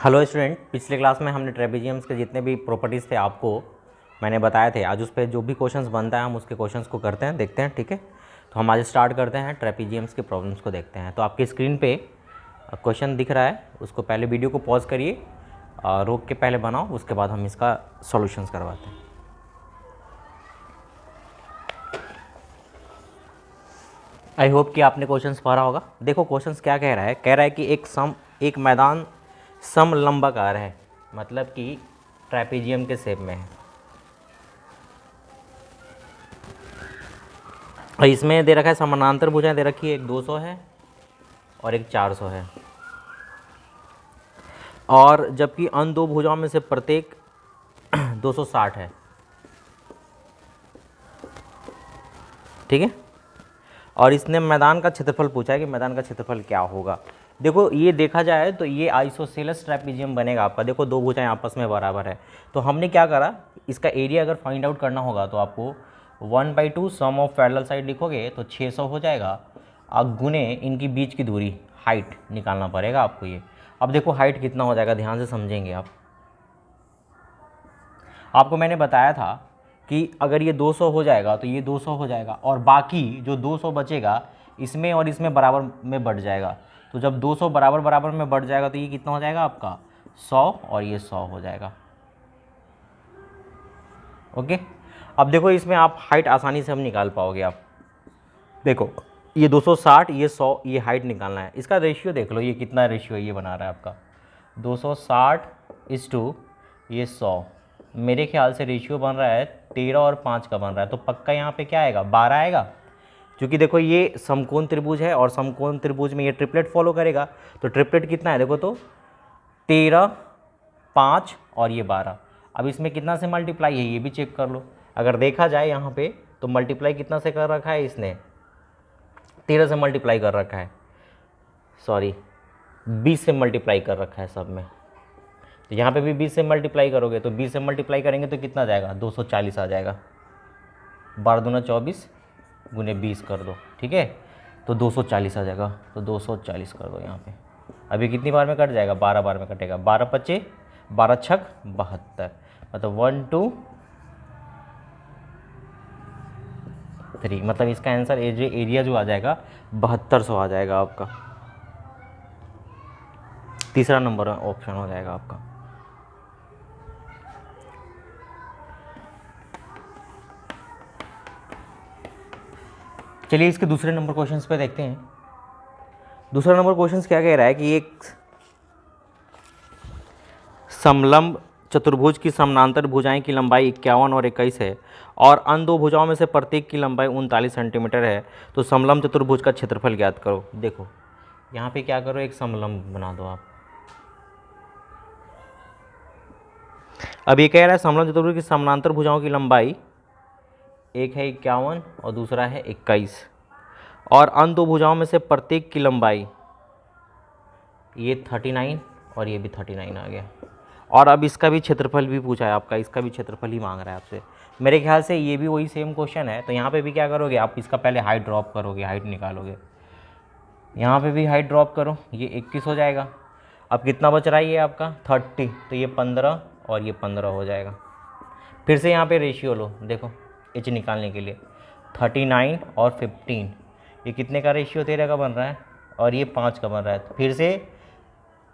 Hello student, पिछले class में हमने ट्रेपेजियम्स के जितने भी प्रॉपर्टीज़ थे आपको मैंने बताए थे। आज उस पर जो भी क्वेश्चंस बनता है हम उसके क्वेश्चंस को करते हैं, देखते हैं। ठीक है, तो हम आज स्टार्ट करते हैं, ट्रेपेजियम्स के प्रॉब्लम्स को देखते हैं। तो आपकी स्क्रीन पे क्वेश्चन दिख रहा है, उसको पहले वीडियो को पॉज करिए, रोक के पहले बनाओ, उसके बाद हम इसका सॉल्यूशंस करवाते हैं। आई होप कि आपने क्वेश्चंस पढ़ा होगा। देखो क्वेश्चंस क्या कह रहा है, कह रहा है कि एक मैदान समलंबाकार है, मतलब कि ट्रेपेजियम के शेप में है। और इसमें दे रखा है समानांतर भुजाएं दे रखी है, एक 200 है और एक 400 है, और जबकि अन्य दो भुजाओं में से प्रत्येक 260 है। ठीक है, और इसने मैदान का क्षेत्रफल पूछा है कि मैदान का क्षेत्रफल क्या होगा। देखो ये देखा जाए तो ये आइसोसेलेस ट्रेपेजियम बनेगा आपका। देखो दो भुजाएं आपस में बराबर है, तो हमने क्या करा, इसका एरिया अगर फाइंड आउट करना होगा तो आपको 1/2 सम ऑफ पैरेलल साइड लिखोगे तो 600 हो जाएगा। अब गुने इनकी बीच की दूरी, हाइट निकालना पड़ेगा आपको ये। अब देखो हाइट कितना हो जाएगा, ध्यान से समझेंगे आप। आपको मैंने बताया था कि अगर ये 200 हो जाएगा तो ये 200 हो जाएगा, और बाकी जो 200 बचेगा इसमें और इसमें बराबर में बढ़ जाएगा। तो जब 200 बराबर बराबर में बढ़ जाएगा तो ये कितना हो जाएगा आपका 100, और ये 100 हो जाएगा। ओके, अब देखो इसमें आप हाइट आसानी से हम निकाल पाओगे। आप देखो ये 260, ये 100, ये हाइट निकालना है। इसका रेशियो देख लो, ये कितना रेशियो ये बना रहा है आपका 260:, ये 100। मेरे ख्याल से रेशियो बन रहा है 13 और 5 का बन रहा है, तो पक्का यहाँ पे क्या आएगा 12 आएगा। क्योंकि देखो ये समकोण त्रिभुज है और समकोण त्रिभुज में ये ट्रिपलेट फॉलो करेगा। तो ट्रिपलेट कितना है देखो, तो 13, 5 और ये 12। अब इसमें कितना से मल्टीप्लाई है ये भी चेक कर लो। अगर देखा जाए यहाँ पे तो मल्टीप्लाई कितना से कर रखा है इसने, 13 से मल्टीप्लाई कर रखा है, सॉरी 20 से मल्टीप्लाई कर रखा है सब में। तो यहाँ पे भी 20 से मल्टीप्लाई करोगे तो 20 से मल्टीप्लाई करेंगे तो कितना जाएगा 240 आ जाएगा। 12 दूना 24 गुने 20 कर दो, ठीक है, तो 240 आ जाएगा। तो 240 कर दो यहाँ पे। अभी कितनी बार में कट जाएगा, 12 बार में कटेगा। 12 पच्चे 12 छक 72, मतलब 1 2 3, मतलब इसका आंसर एरिया जो आ जाएगा 7200 आ जाएगा आपका। तीसरा नंबर ऑप्शन हो जाएगा आपका। चलिए इसके दूसरे नंबर क्वेश्चंस पे देखते हैं। दूसरा नंबर क्वेश्चंस क्या कह रहा है कि एक समलंब चतुर्भुज की समानांतर भुजाएं की लंबाई 51 और 21 है, और अन्य दो भुजाओं में से प्रत्येक की लंबाई 39 सेंटीमीटर है। तो समलंब चतुर्भुज का क्षेत्रफल ज्ञात करो। देखो यहाँ पे क्या करो, एक समलंब बना दो आप। अब ये कह रहा है समलंब चतुर्भुज की समानांतर भुजाओं की लंबाई, एक है 51 और दूसरा है 21, और अन्य दो भुजाओं में से प्रत्येक की लंबाई, ये 39 और ये भी 39 आ गया। और अब इसका भी क्षेत्रफल भी पूछा है आपका, इसका भी क्षेत्रफल ही मांग रहा है आपसे। मेरे ख्याल से ये भी वही सेम क्वेश्चन है। तो यहाँ पे भी क्या करोगे आप, इसका पहले हाइट ड्रॉप करोगे, हाइट निकालोगे। यहाँ पे भी हाइट ड्रॉप करो, ये 21 हो जाएगा। अब कितना बच रहा है ये आपका 30, तो ये 15 और ये 15 हो जाएगा। फिर से यहाँ पे रेशियो लो, देखो एच निकालने के लिए 39 और 15, ये कितने का रेशियो 13 का बन रहा है, और ये 5 का बन रहा है। तो फिर से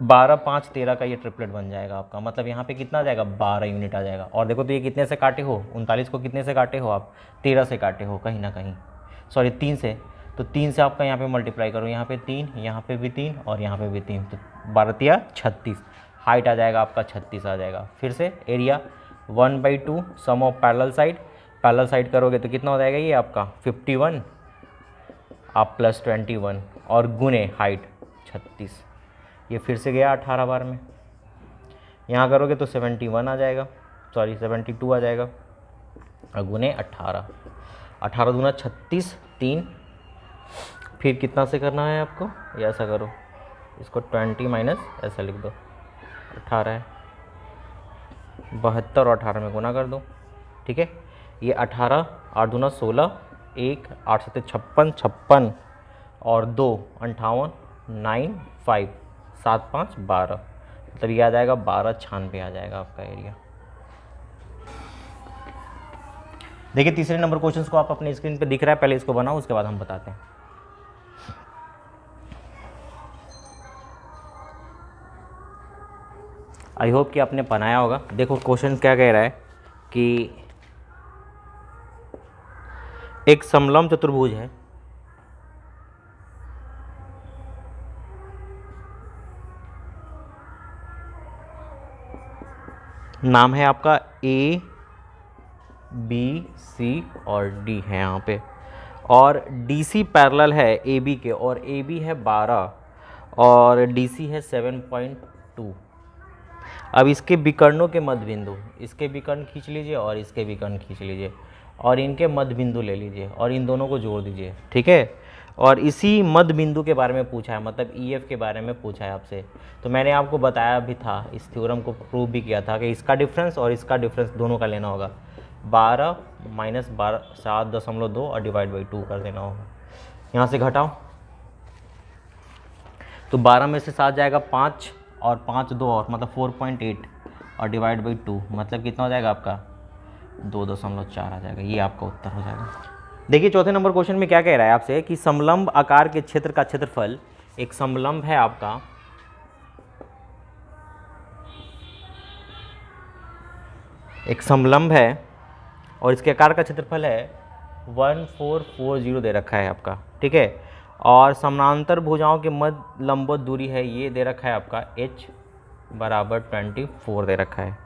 12 5 13 का ये ट्रिपलेट बन जाएगा आपका। मतलब यहाँ पे कितना आ जाएगा 12 यूनिट आ जाएगा। और देखो तो ये कितने से काटे हो, 39 को कितने से काटे हो आप, 13 से काटे हो कहीं ना कहीं, सॉरी 3 से। तो 3 से आपका यहाँ पे मल्टीप्लाई करो, यहाँ पे 3, यहाँ पे भी 3 और यहाँ पे भी 3, तो 12 3 36, हाइट आ जाएगा आपका 36 आ जाएगा। फिर से area 1/2 sum of parallel side करोगे तो कितना हो जाएगा ये आपका 51 आप प्लस 21 और गुने हाइट 36, ये फिर से गया 18 बार में। यहाँ करोगे तो 71 आ जाएगा, सॉरी 72 आ जाएगा, और गुने 18, 18 दूना 36 3। फिर कितना से करना है आपको, ये ऐसा करो, इसको 20 माइनस ऐसा लिख दो, 18 है, 72 और 18 में गुना कर दो, ठीक है। ये 18 8 दूना 16, 1 8 7 56 56 और 2 58 9 5 7 5 12, मतलब ये आ जाएगा 1296 आ जाएगा आपका एरिया। देखिए तीसरे नंबर क्वेश्चन को आप अपने स्क्रीन पे दिख रहा है, पहले इसको बनाओ उसके बाद हम बताते हैं। आई होप कि आपने बनाया होगा। देखो क्वेश्चन क्या कह रहा है कि एक समलंब चतुर्भुज है, नाम है आपका ए बी सी और डी है यहाँ पे, और डी सी पैरेलल है ए बी के, और ए बी है 12 और डी सी है 7.2। अब इसके विकर्णों के मध्य बिंदु, इसके विकर्ण खींच लीजिए और इसके विकर्ण खींच लीजिए और इनके मध्य बिंदु ले लीजिए और इन दोनों को जोड़ दीजिए, ठीक है। और इसी मध्य बिंदु के बारे में पूछा है, मतलब ई एफ के बारे में पूछा है आपसे। तो मैंने आपको बताया भी था, इस थ्योरम को प्रूव भी किया था कि इसका डिफरेंस और इसका डिफरेंस दोनों का लेना होगा। 12 माइनस 7.2 और डिवाइड बाई 2 कर देना होगा। यहाँ से घटाओ तो 12 में से 7 जाएगा 5 और 5 2 और मतलब 4.8 और डिवाइड बाई 2 मतलब कितना हो जाएगा आपका 2.4 आ जाएगा। ये आपका उत्तर हो जाएगा। देखिए चौथे नंबर क्वेश्चन में क्या कह रहा है आपसे कि समलंब आकार के क्षेत्र का क्षेत्रफल, एक समलंब है आपका, एक समलंब है और इसके आकार का क्षेत्रफल है 1440 दे रखा है आपका, ठीक है। और समानांतर भुजाओं के मध्य लंबवत दूरी है, ये दे रखा है आपका h बराबर 24 दे रखा है।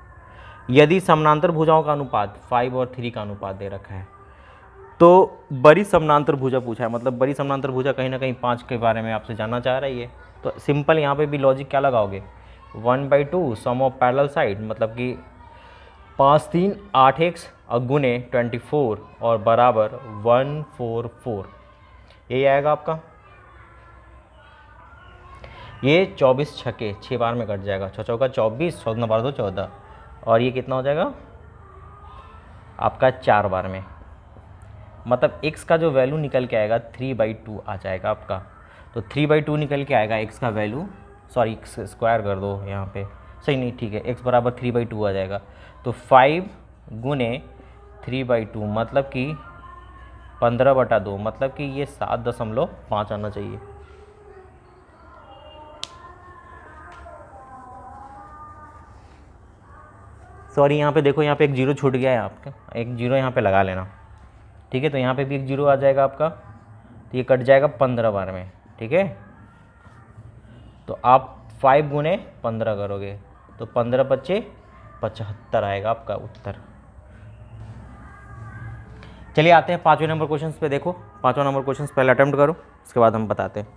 यदि समानांतर भुजाओं का अनुपात 5 और 3 का अनुपात दे रखा है, तो बड़ी समानांतर भुजा पूछा है, मतलब बड़ी समानांतर भुजा कहीं ना कहीं 5 के बारे में आपसे जानना चाह रही है। तो सिंपल यहाँ पे भी लॉजिक क्या लगाओगे, 1/2 सम ऑफ पैरेलल साइड, मतलब कि 5 3 8x गुने 24 और बराबर 144, यही आएगा आपका। ये 24 छक्के 6 बार में कट जाएगा, 6 चौका 24, 14 बार 2 14, और ये कितना हो जाएगा आपका 4 बार में, मतलब x का जो वैल्यू निकल के आएगा 3/2 आ जाएगा आपका। तो 3/2 निकल के आएगा x का वैल्यू, सॉरी x स्क्वायर कर दो यहाँ पे, सही नहीं, ठीक है, x बराबर 3/2 आ जाएगा। तो 5 गुने 3/2 मतलब कि 15/2, मतलब कि ये 7.5 आना चाहिए। सॉरी यहाँ पे देखो, यहाँ पे एक जीरो छूट गया है आपका, एक जीरो यहाँ पे लगा लेना, ठीक है। तो यहाँ पे भी एक जीरो आ जाएगा आपका, तो ये कट जाएगा 15 बार में, ठीक है। तो आप 5 गुने 15 करोगे तो 15 बच्चे 75 आएगा आपका उत्तर। चलिए आते हैं 5वें नंबर क्वेश्चन पे। देखो 5वां नंबर क्वेश्चन पहले अटेम्प्ट करो, उसके बाद हम बताते हैं।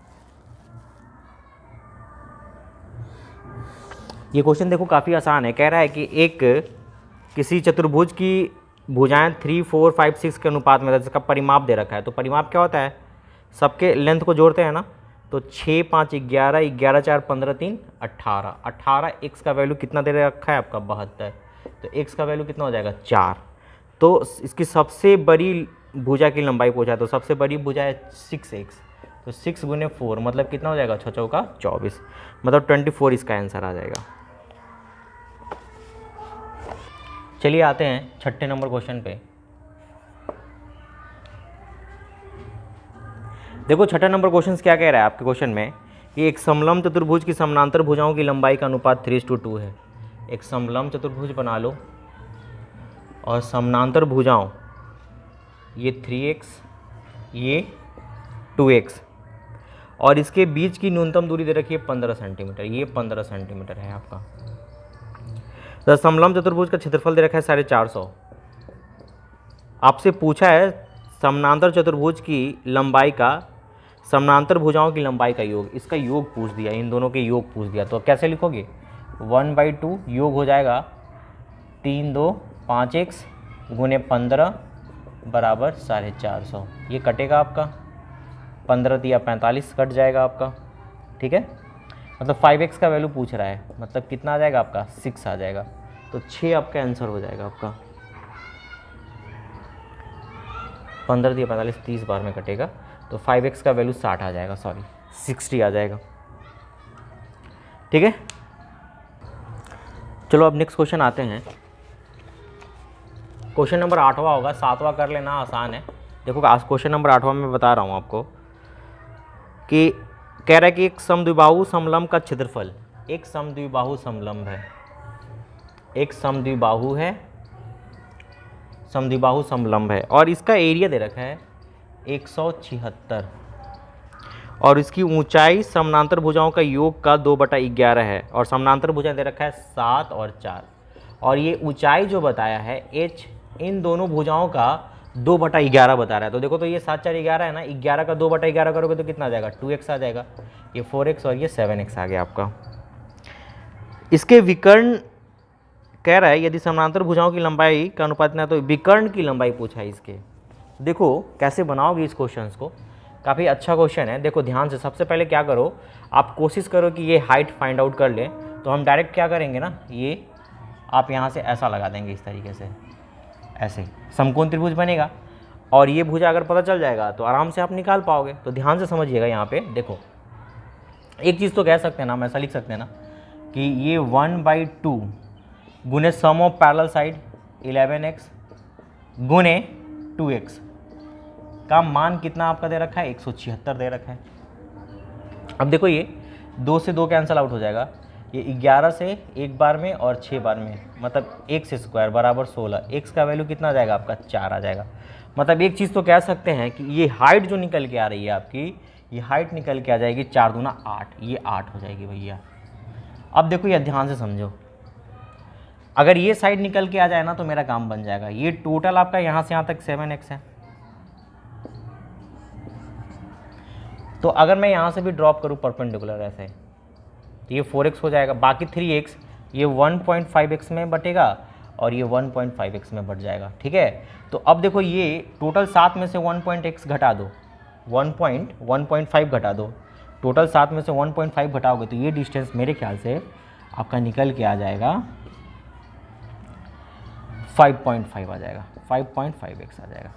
ये क्वेश्चन देखो काफ़ी आसान है। कह रहा है कि एक किसी चतुर्भुज की भुजाएं 3 4 5 6 के अनुपात में, जिसका परिमाप दे रखा है। तो परिमाप क्या होता है, सबके लेंथ को जोड़ते हैं ना, तो 6 5 11, 11 4 15 3 18, 18 x का वैल्यू कितना दे रखा है आपका 72, तो x का वैल्यू कितना हो जाएगा 4। तो इसकी सबसे बड़ी भुजा की लंबाई पूछा है, तो सबसे बड़ी भुजा है 6x, तो 6 गुने 4 मतलब कितना हो जाएगा 6 चौका 24, मतलब 24 इसका आंसर आ जाएगा। चलिए आते हैं 6ठे नंबर क्वेश्चन पे। देखो 6ठा नंबर क्वेश्चन क्या कह रहा है आपके क्वेश्चन में कि एक समलंब चतुर्भुज की समानांतर भुजाओं की लंबाई का अनुपात 3:2 है। एक समलंब चतुर्भुज बना लो और समानांतर भुजाओं ये 3x ये 2x और इसके बीच की न्यूनतम दूरी दे रखी है 15 सेंटीमीटर, ये 15 सेंटीमीटर है आपका। तो समलंब चतुर्भुज का क्षेत्रफल दे रखा है 450। आपसे पूछा है समानांतर चतुर्भुज की लंबाई का, समानांतर भुजाओं की लंबाई का योग, इसका योग पूछ दिया, इन दोनों के योग पूछ दिया। तो कैसे लिखोगे, 1/2 योग हो जाएगा 3 2 5x गुने 15 बराबर 450। ये कटेगा आपका 15 दिया 45 कट जाएगा आपका, ठीक है। मतलब 5x का वैल्यू पूछ रहा है, मतलब कितना आ जाएगा आपका 6 आ जाएगा। तो 6 आपका आंसर हो जाएगा आपका। 15 दिया 45 30 बार में कटेगा, तो 5x का वैल्यू 60 आ जाएगा, सॉरी 60 आ जाएगा, ठीक है। चलो अब नेक्स्ट क्वेश्चन आते हैं। क्वेश्चन नंबर 8वां होगा, 7वां कर लेना आसान है। देखो आज क्वेश्चन नंबर 8वां में बता रहा हूँ आपको कि कह रहा है कि एक समद्विबाहु समलंब का क्षेत्रफल, एक समद्विबाहु समलंब है, एक समद्विबाहु है, समद्विबाहु समलंब है और इसका एरिया दे रखा है 176 और इसकी ऊंचाई समानांतर भुजाओं का योग का 2/11 है और समानांतर भुजा दे रखा है 7 और 4 और ये ऊंचाई जो बताया है h इन दोनों भुजाओं का 2/11 बता रहा है। तो देखो तो ये 7 4 11 है ना, 11 का 2/11 करोगे तो कितना आ जाएगा, 2x आ जाएगा, ये 4x और ये 7x आ गया आपका। इसके विकर्ण कह रहा है यदि समानांतर भुजाओं की लंबाई का अनुपात ना, तो विकर्ण की लंबाई पूछा है इसके। देखो कैसे बनाओगे इस क्वेश्चन को, काफ़ी अच्छा क्वेश्चन है। देखो ध्यान से, सबसे पहले क्या करो, आप कोशिश करो कि ये हाइट फाइंड आउट कर ले। तो हम डायरेक्ट क्या करेंगे ना, ये आप यहाँ से ऐसा लगा देंगे इस तरीके से, ऐसे समकोण त्रिभुज बनेगा और ये भुजा अगर पता चल जाएगा तो आराम से आप निकाल पाओगे। तो ध्यान से समझिएगा यहाँ पे। देखो एक चीज़ तो कह सकते हैं ना, हम ऐसा लिख सकते हैं ना कि ये 1/2 गुने सम ऑफ पैरेलल साइड 11x गुने 2x का मान कितना आपका दे रखा है, 176 दे रखा है। अब देखो ये 2 से 2 कैंसिल आउट हो जाएगा, ये 11 से एक बार में और 6 बार में, मतलब x² बराबर 16। x का वैल्यू कितना आ जाएगा आपका, 4 आ जाएगा। मतलब एक चीज़ तो कह सकते हैं कि ये हाइट जो निकल के आ रही है आपकी, ये हाइट निकल के आ जाएगी 4 दूना 8, ये 8 हो जाएगी भैया। अब देखो ये ध्यान से समझो, अगर ये साइड निकल के आ जाए ना तो मेरा काम बन जाएगा। ये टोटल आपका यहाँ से यहाँ तक 7x है, तो अगर मैं यहाँ से भी ड्रॉप करूँ परपेंडिकुलर ऐसे, तो ये 4x हो जाएगा, बाकी 3x ये 1.5x में बटेगा और ये 1.5x में बढ़ जाएगा। ठीक है, तो अब देखो ये टोटल 7 में से 1.x घटा दो, 1.5 घटा दो, टोटल 7 में से 1.5 घटाओगे तो ये डिस्टेंस मेरे ख्याल से आपका निकल के आ जाएगा 5.5 आ जाएगा, 5.5x आ जाएगा।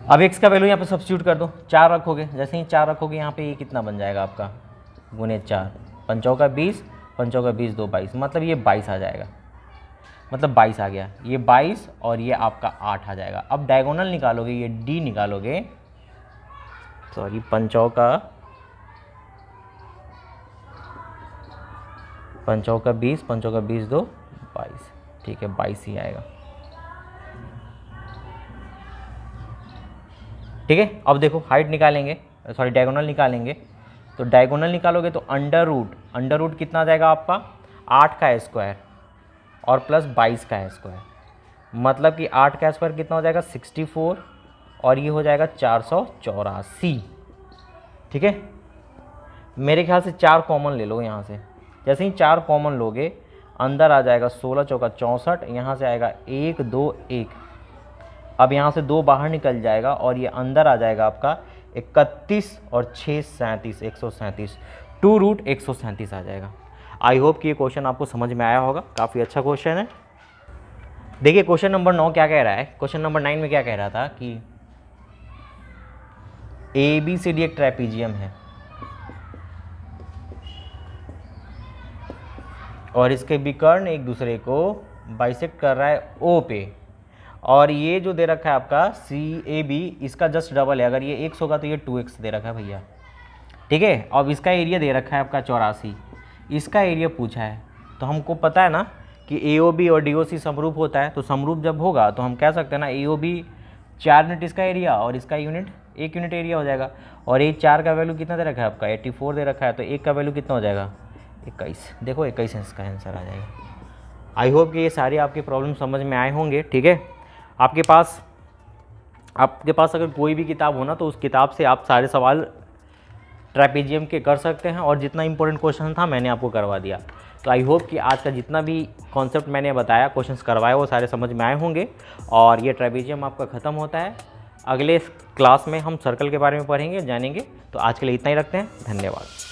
अब x का वैल्यू यहाँ पे सब्स्टिट्यूट कर दो, 4 रखोगे, जैसे ही 4 रखोगे यहाँ पे ये कितना बन जाएगा आपका, गुने 4, 5 चौका 20, 5 चौका 20, 2 22, मतलब ये 22 आ जाएगा, मतलब 22 आ गया, ये 22 और ये आपका 8 आ जाएगा। अब डायगोनल निकालोगे, ये d निकालोगे, सॉरी 5 चौका 20, 5 चौका 20, 2 22, ठीक है 22 ही आएगा। ठीक है, अब देखो हाइट निकालेंगे, सॉरी डायगोनल निकालेंगे, तो डायगोनल निकालोगे तो अंडर रूट कितना आ जाएगा आपका, 8 का स्क्वायर और प्लस 22 का स्क्वायर, मतलब कि 8 का स्क्वायर कितना हो जाएगा 64 और ये हो जाएगा 484। ठीक है, मेरे ख्याल से 4 कॉमन ले लो यहाँ से, जैसे ही 4 कॉमन लोगे अंदर आ जाएगा 16 चौका 64, यहाँ से आएगा 1 2 1, अब यहाँ से 2 बाहर निकल जाएगा और ये अंदर आ जाएगा आपका 31 और 6 37, 137, 2 रूट 137 आ जाएगा। आई होप कि ये क्वेश्चन आपको समझ में आया होगा, काफ़ी अच्छा क्वेश्चन है। देखिए क्वेश्चन नंबर 9 क्या कह रहा है, क्वेश्चन नंबर 9 में क्या कह रहा था कि ABCD एक ट्रेपीजियम है और इसके विकर्ण एक दूसरे को बाइसेक्ट कर रहा है O पे, और ये जो दे रखा है आपका CAB इसका जस्ट डबल है, अगर ये x होगा तो ये 2x दे रखा है भैया। ठीक है, अब इसका एरिया दे रखा है आपका 84, इसका एरिया पूछा है, तो हमको पता है ना कि AOB और DOC समरूप होता है, तो समरूप जब होगा तो हम कह सकते हैं ना AOB 4 यूनिट इसका एरिया और इसका यूनिट 1 यूनिट एरिया हो जाएगा, और ये 4 का वैल्यू कितना दे रखा है आपका 84 दे रखा है, तो 1 का वैल्यू कितना हो जाएगा 21, देखो 21 इसका आंसर आ जाएगा। आई होप कि ये सारे आपके प्रॉब्लम समझ में आए होंगे। ठीक है, आपके पास अगर कोई भी किताब हो ना तो उस किताब से आप सारे सवाल ट्रेपीजियम के कर सकते हैं, और जितना इंपॉर्टेंट क्वेश्चन था मैंने आपको करवा दिया। तो आई होप कि आज का जितना भी कॉन्सेप्ट मैंने बताया, क्वेश्चंस करवाए, वो सारे समझ में आए होंगे और ये ट्रेपीजियम आपका ख़त्म होता है। अगले क्लास में हम सर्कल के बारे में पढ़ेंगे, जानेंगे। तो आज के लिए इतना ही रखते हैं, धन्यवाद।